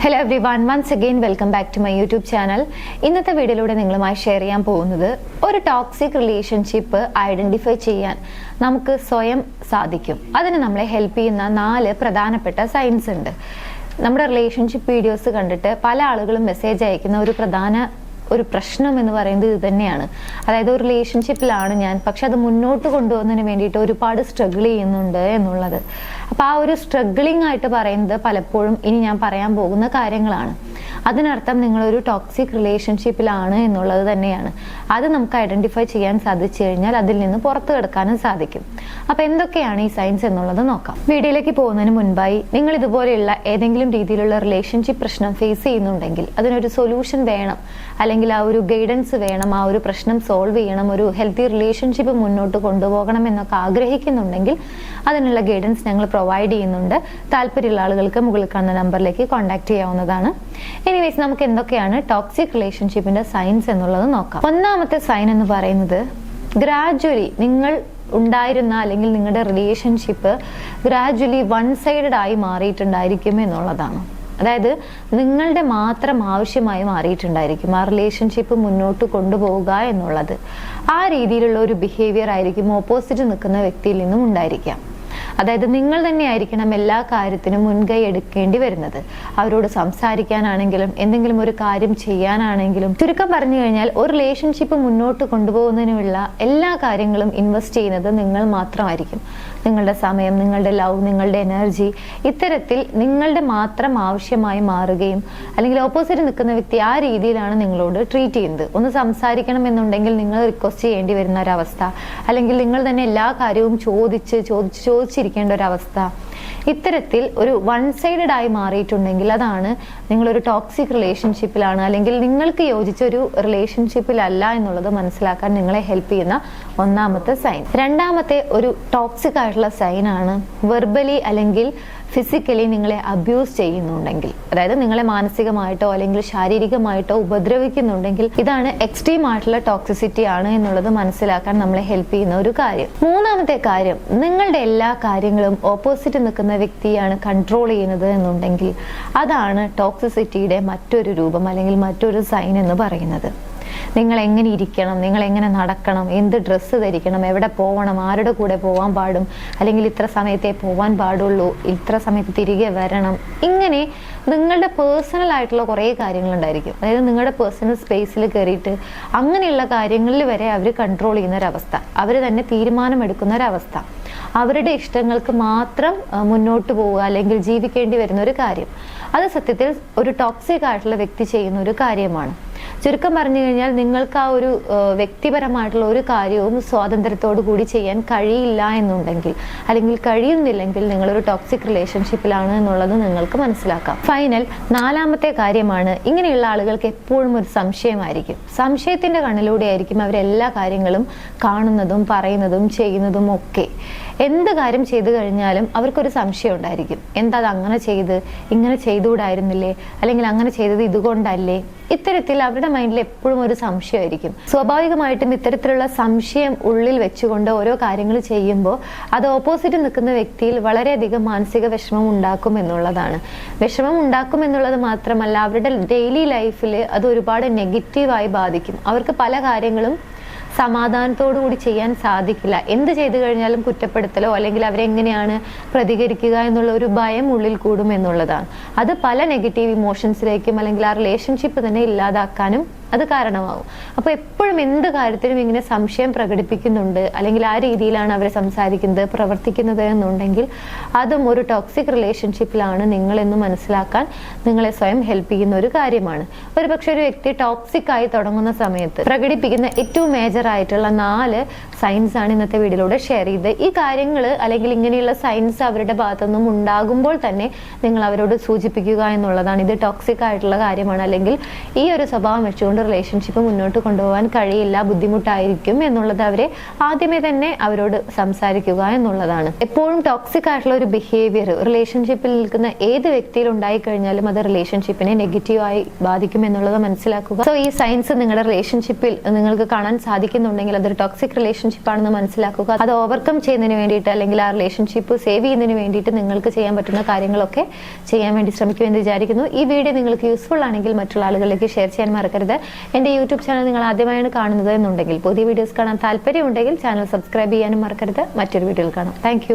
Hello everyone, once again welcome back to my YouTube channel. ഇന്നത്തെ വീഡിയോയിലൂടെ നിങ്ങളുമായി share ചെയ്യാൻ പോകുന്നത് ഒരു ടോക്സിക് റിലേഷൻഷിപ്പ് ഐഡന്റിഫൈ ചെയ്യാൻ നമുക്ക് സ്വയം സാധിക്കും. അതിന് നമ്മളെ ഹെൽപ്പ് ചെയ്യുന്ന 4 പ്രധാനപ്പെട്ട സൈൻസ് ഉണ്ട്. നമ്മുടെ റിലേഷൻഷിപ്പ് വീഡിയോസ് കണ്ടിട്ട് പല ആളുകളും മെസ്സേജ് അയക്കുന്ന ഒരു പ്രശ്നം എന്ന് പറയുന്നത് ഇത് തന്നെയാണ്. അതായത് ഒരു റിലേഷൻഷിപ്പിലാണ് ഞാൻ, പക്ഷെ അത് മുന്നോട്ട് കൊണ്ടുപോകുന്നതിന് വേണ്ടിയിട്ട് ഒരുപാട് സ്ട്രഗിൾ ചെയ്യുന്നുണ്ട് എന്നുള്ളത്. അപ്പൊ ആ ഒരു സ്ട്രഗിളിംഗ് ആയിട്ട് പറയുന്നത് പലപ്പോഴും ഇനി ഞാൻ പറയാൻ പോകുന്ന കാര്യങ്ങളാണ്. അതിനർത്ഥം നിങ്ങളൊരു ടോക്സിക് റിലേഷൻഷിപ്പിലാണ് എന്നുള്ളത് തന്നെയാണ്. അത് നമുക്ക് ഐഡന്റിഫൈ ചെയ്യാൻ സാധിച്ചു കഴിഞ്ഞാൽ അതിൽ നിന്ന് പുറത്തു കിടക്കാനും സാധിക്കും. അപ്പൊ എന്തൊക്കെയാണ് ഈ സൈൻസ് എന്നുള്ളത് നോക്കാം. വീഡിയോയിലേക്ക് പോകുന്നതിന് മുൻപായി നിങ്ങൾ ഇതുപോലെയുള്ള ഏതെങ്കിലും രീതിയിലുള്ള റിലേഷൻഷിപ്പ് പ്രശ്നം ഫേസ് ചെയ്യുന്നുണ്ടെങ്കിൽ അതിനൊരു സൊല്യൂഷൻ വേണം, അല്ലെങ്കിൽ ആ ഒരു ഗൈഡൻസ് വേണം, ആ ഒരു പ്രശ്നം സോൾവ് ചെയ്യണം, ഒരു ഹെൽത്തി റിലേഷൻഷിപ്പ് മുന്നോട്ട് കൊണ്ടുപോകണം എന്നൊക്കെ ആഗ്രഹിക്കുന്നുണ്ടെങ്കിൽ അതിനുള്ള ഗൈഡൻസ് ഞങ്ങൾ പ്രൊവൈഡ് ചെയ്യുന്നുണ്ട്. താല്പര്യമുള്ള ആളുകൾക്ക് മുകളിൽ കാണുന്ന നമ്പറിലേക്ക് കോൺടാക്ട് ചെയ്യാവുന്നതാണ്. എനിവേസ്, നമുക്ക് എന്തൊക്കെയാണ് ടോക്സിക് റിലേഷൻഷിപ്പിന്റെ സൈൻസ് എന്നുള്ളത് നോക്കാം. ഒന്നാമത്തെ സൈൻ എന്ന് പറയുന്നത് ഗ്രാജുവലി നിങ്ങൾ ഉണ്ടായിരുന്ന അല്ലെങ്കിൽ നിങ്ങളുടെ റിലേഷൻഷിപ്പ് ഗ്രാജുവലി വൺ സൈഡഡ് ആയി മാറിയിട്ടുണ്ടായിരിക്കും എന്നുള്ളതാണ്. അതായത് നിങ്ങളുടെ മാത്രം ആവശ്യമായി മാറിയിട്ടുണ്ടായിരിക്കും ആ റിലേഷൻഷിപ്പ് മുന്നോട്ട് കൊണ്ടുപോവുക എന്നുള്ളത്. ആ രീതിയിലുള്ള ഒരു ബിഹേവിയർ ആയിരിക്കും ഓപ്പോസിറ്റ് നിൽക്കുന്ന വ്യക്തിയിൽ നിന്നും ഉണ്ടായിരിക്കാം. അതായത് നിങ്ങൾ തന്നെ ആയിരിക്കണം എല്ലാ കാര്യത്തിനും മുൻകൈ എടുക്കേണ്ടി വരുന്നത്. അവരോട് സംസാരിക്കാനാണെങ്കിലും എന്തെങ്കിലും ഒരു കാര്യം ചെയ്യാനാണെങ്കിലും, ചുരുക്കം പറഞ്ഞു കഴിഞ്ഞാൽ ഒരു റിലേഷൻഷിപ്പ് മുന്നോട്ട് കൊണ്ടുപോകുന്നതിനുള്ള എല്ലാ കാര്യങ്ങളും ഇൻവെസ്റ്റ് ചെയ്യുന്നത് നിങ്ങൾ മാത്രമായിരിക്കും. നിങ്ങളുടെ സമയം, നിങ്ങളുടെ ലവ്, നിങ്ങളുടെ എനർജി ഇത്തരത്തിൽ നിങ്ങളുടെ മാത്രം ആവശ്യമായി മാറുകയും, അല്ലെങ്കിൽ ഓപ്പോസിറ്റ് നിൽക്കുന്ന വ്യക്തി ആ രീതിയിലാണ് നിങ്ങളോട് ട്രീറ്റ് ചെയ്യുന്നത്. ഒന്ന് സംസാരിക്കണം എന്നുണ്ടെങ്കിൽ നിങ്ങൾ റിക്വസ്റ്റ് ചെയ്യേണ്ടി വരുന്ന ഒരവസ്ഥ, അല്ലെങ്കിൽ നിങ്ങൾ തന്നെ എല്ലാ കാര്യവും ചോദിച്ചിരിക്കേണ്ട ഒരവസ്ഥ. ഇത്തരത്തിൽ ഒരു വൺ സൈഡഡ് ആയി മാറിയിട്ടുണ്ടെങ്കിൽ അതാണ് നിങ്ങളൊരു ടോക്സിക് റിലേഷൻഷിപ്പിലാണ്, അല്ലെങ്കിൽ നിങ്ങൾക്ക് യോജിച്ച ഒരു റിലേഷൻഷിപ്പിലല്ല എന്നുള്ളത് മനസ്സിലാക്കാൻ നിങ്ങളെ ഹെൽപ്പ് ചെയ്യുന്ന ഒന്നാമത്തെ സൈൻ. രണ്ടാമത്തെ ഒരു ടോക്സിക് ആയിട്ടുള്ള സൈൻ ആണ് വെർബലി അല്ലെങ്കിൽ ഫിസിക്കലി നിങ്ങളെ അബ്യൂസ് ചെയ്യുന്നുണ്ടെങ്കിൽ, അതായത് നിങ്ങളെ മാനസികമായിട്ടോ അല്ലെങ്കിൽ ശാരീരികമായിട്ടോ ഉപദ്രവിക്കുന്നുണ്ടെങ്കിൽ ഇതാണ് എക്സ്ട്രീം ആയിട്ടുള്ള ടോക്സിസിറ്റി ആണ് എന്നുള്ളത് മനസ്സിലാക്കാൻ നമ്മളെ ഹെൽപ്പ് ചെയ്യുന്ന ഒരു കാര്യം. മൂന്നാമത്തെ കാര്യം, നിങ്ങളുടെ എല്ലാ കാര്യങ്ങളും ഓപ്പോസിറ്റ് നിൽക്കുന്ന വ്യക്തിയാണ് കൺട്രോൾ ചെയ്യുന്നത് എന്നുണ്ടെങ്കിൽ അതാണ് ടോക്സിസിറ്റിയുടെ മറ്റൊരു രൂപം അല്ലെങ്കിൽ മറ്റൊരു സൈൻ എന്ന് പറയുന്നത്. നിങ്ങൾ എങ്ങനെ ഇരിക്കണം, നിങ്ങൾ എങ്ങനെ നടക്കണം, എന്ത് ഡ്രസ്സ് ധരിക്കണം, എവിടെ പോകണം, ആരുടെ കൂടെ പോകാൻ പാടും, അല്ലെങ്കിൽ ഇത്ര സമയത്തേ പോകാൻ പാടുള്ളൂ, ഇത്ര സമയത്ത് തിരികെ വരണം, ഇങ്ങനെ നിങ്ങളുടെ പേഴ്സണൽ ആയിട്ടുള്ള കുറേ കാര്യങ്ങളുണ്ടായിരിക്കും. അതായത് നിങ്ങളുടെ പേഴ്സണൽ സ്പേസിൽ കയറിയിട്ട് അങ്ങനെയുള്ള കാര്യങ്ങളിൽ വരെ അവർ കൺട്രോൾ ചെയ്യുന്ന ഒരവസ്ഥ, അവർ തന്നെ തീരുമാനമെടുക്കുന്ന ഒരവസ്ഥ, അവരുടെ ഇഷ്ടങ്ങൾക്ക് മാത്രം മുന്നോട്ട് പോവുക അല്ലെങ്കിൽ ജീവിക്കേണ്ടി വരുന്ന ഒരു കാര്യം. അത് സത്യത്തിൽ ഒരു ടോക്സിക് ആയിട്ടുള്ള വ്യക്തി ചെയ്യുന്ന ഒരു കാര്യമാണ്. ചുരുക്കം പറഞ്ഞു കഴിഞ്ഞാൽ നിങ്ങൾക്ക് ആ ഒരു വ്യക്തിപരമായിട്ടുള്ള ഒരു കാര്യവും സ്വാതന്ത്ര്യത്തോടു കൂടി ചെയ്യാൻ കഴിയില്ല എന്നുണ്ടെങ്കിൽ, അല്ലെങ്കിൽ കഴിയുന്നില്ലെങ്കിൽ നിങ്ങളൊരു ടോക്സിക് റിലേഷൻഷിപ്പിലാണ് എന്നുള്ളത് നിങ്ങൾക്ക് മനസ്സിലാക്കാം. ഫൈനൽ 4ാമത്തെ കാര്യമാണ്, ഇങ്ങനെയുള്ള ആളുകൾക്ക് എപ്പോഴും ഒരു സംശയമായിരിക്കും. സംശയത്തിന്റെ കണ്ണിലൂടെ ആയിരിക്കും അവരെല്ലാ കാര്യങ്ങളും കാണുന്നതും പറയുന്നതും ചെയ്യുന്നതും ഒക്കെ. എന്ത് കാര്യം ചെയ്തു കഴിഞ്ഞാലും അവർക്കൊരു സംശയം ഉണ്ടായിരിക്കും. എന്താ അത് അങ്ങനെ ചെയ്ത്, ഇങ്ങനെ ചെയ്തുകൂടായിരുന്നില്ലേ, അല്ലെങ്കിൽ അങ്ങനെ ചെയ്തത് ഇതുകൊണ്ടല്ലേ, ഇത്തരത്തിൽ അവരുടെ മൈൻഡിൽ എപ്പോഴും ഒരു സംശയമായിരിക്കും. സ്വാഭാവികമായിട്ടും ഇത്തരത്തിലുള്ള സംശയം ഉള്ളിൽ വെച്ചുകൊണ്ട് ഓരോ കാര്യങ്ങൾ ചെയ്യുമ്പോൾ അത് ഓപ്പോസിറ്റ് നിൽക്കുന്ന വ്യക്തിയിൽ വളരെയധികം മാനസിക വിഷമം ഉണ്ടാക്കും എന്നുള്ളതാണ്. വിഷമം ഉണ്ടാക്കും എന്നുള്ളത് മാത്രമല്ല, അവരുടെ ഡെയിലി ലൈഫിൽ അത് ഒരുപാട് നെഗറ്റീവായി ബാധിക്കും. അവർക്ക് പല കാര്യങ്ങളും സമാധാനത്തോടു കൂടി ചെയ്യാൻ സാധിക്കില്ല. എന്ത് ചെയ്തു കഴിഞ്ഞാലും കുറ്റപ്പെടുത്തലോ അല്ലെങ്കിൽ അവരെങ്ങനെയാണ് പ്രതികരിക്കുക എന്നുള്ള ഒരു ഭയം ഉള്ളിൽ കൂടും എന്നുള്ളതാണ്. അത് പല നെഗറ്റീവ് ഇമോഷൻസിലേക്കും അല്ലെങ്കിൽ ആ റിലേഷൻഷിപ്പ് തന്നെ ഇല്ലാതാക്കാനും അത് കാരണമാവും. അപ്പൊ എപ്പോഴും എന്ത് കാര്യത്തിനും ഇങ്ങനെ സംശയം പ്രകടിപ്പിക്കുന്നുണ്ട്, അല്ലെങ്കിൽ ആ രീതിയിലാണ് അവർ സംസാരിക്കുന്നത്, പ്രവർത്തിക്കുന്നത് എന്നുണ്ടെങ്കിൽ അതും ഒരു ടോക്സിക് റിലേഷൻഷിപ്പിലാണ് നിങ്ങളെന്ന് മനസ്സിലാക്കാൻ നിങ്ങളെ സ്വയം ഹെൽപ്പ് ചെയ്യുന്ന ഒരു കാര്യമാണ്. ഒരു പക്ഷെ ഒരു വ്യക്തി ടോക്സിക് ആയി തുടങ്ങുന്ന സമയത്ത് പ്രകടിപ്പിക്കുന്ന ഏറ്റവും മേജർ ആയിട്ടുള്ള 4 സൈൻസ് ആണ് ഇന്നത്തെ വീഡിയോയിലൂടെ ഷെയർ ചെയ്ത്. ഈ കാര്യങ്ങൾ അല്ലെങ്കിൽ ഇങ്ങനെയുള്ള സൈൻസ് അവരുടെ ഭാഗത്തുനിന്നും ഉണ്ടാകുമ്പോൾ തന്നെ നിങ്ങൾ അവരോട് സൂചിപ്പിക്കുക എന്നുള്ളതാണ്. ഇത് ടോക്സിക് ആയിട്ടുള്ള കാര്യമാണ്, അല്ലെങ്കിൽ ഈ ഒരു സ്വഭാവം വെച്ചുകൊണ്ട് അതുകൊണ്ട് റിലേഷൻഷിപ്പ് മുന്നോട്ട് കൊണ്ടുപോകാൻ കഴിയില്ല, ബുദ്ധിമുട്ടായിരിക്കും എന്നുള്ളത് അവരെ ആദ്യമേ തന്നെ അവരോട് സംസാരിക്കുക എന്നുള്ളതാണ്. എപ്പോഴും ടോക്സിക് ആയിട്ടുള്ള ഒരു ബിഹേവിയർ റിലേഷൻഷിപ്പിൽ നിൽക്കുന്ന ഏത് വ്യക്തിയിൽ ഉണ്ടായി കഴിഞ്ഞാലും അത് റിലേഷൻഷിപ്പിനെ നെഗറ്റീവായി ബാധിക്കും എന്നുള്ളത് മനസ്സിലാക്കുക. സോ ഈ സയൻസ് നിങ്ങളുടെ റിലേഷൻഷിപ്പിൽ നിങ്ങൾക്ക് കാണാൻ സാധിക്കുന്നുണ്ടെങ്കിൽ അതൊരു ടോക്സിക് റിലേഷൻഷിപ്പ് ആണെന്ന് മനസ്സിലാക്കുക. അത് ഓവർകം ചെയ്യുന്നതിന് വേണ്ടിയിട്ട് അല്ലെങ്കിൽ ആ റിലേഷൻഷിപ്പ് സേവ് ചെയ്യുന്നതിന് വേണ്ടിയിട്ട് നിങ്ങൾക്ക് ചെയ്യാൻ പറ്റുന്ന കാര്യങ്ങളൊക്കെ ചെയ്യാൻ വേണ്ടി ശ്രമിക്കുമെന്ന് വിചാരിക്കുന്നു. ഈ വീഡിയോ നിങ്ങൾക്ക് യൂസ്ഫുൾ ആണെങ്കിൽ മറ്റുള്ള ആളുകളിലേക്ക് ഷെയർ ചെയ്യാൻ മറക്കരുത്. എന്റെ യൂട്യൂബ് ചാനൽ നിങ്ങൾ ആദ്യമായാണ് കാണുന്നത് എന്നുണ്ടെങ്കിൽ, പുതിയ വീഡിയോസ് കാണാൻ താല്പര്യമുണ്ടെങ്കിൽ ചാനൽ സബ്സ്ക്രൈബ് ചെയ്യാനും മറക്കരുത്. മറ്റൊരു വീഡിയോയിൽ കാണാം. താങ്ക്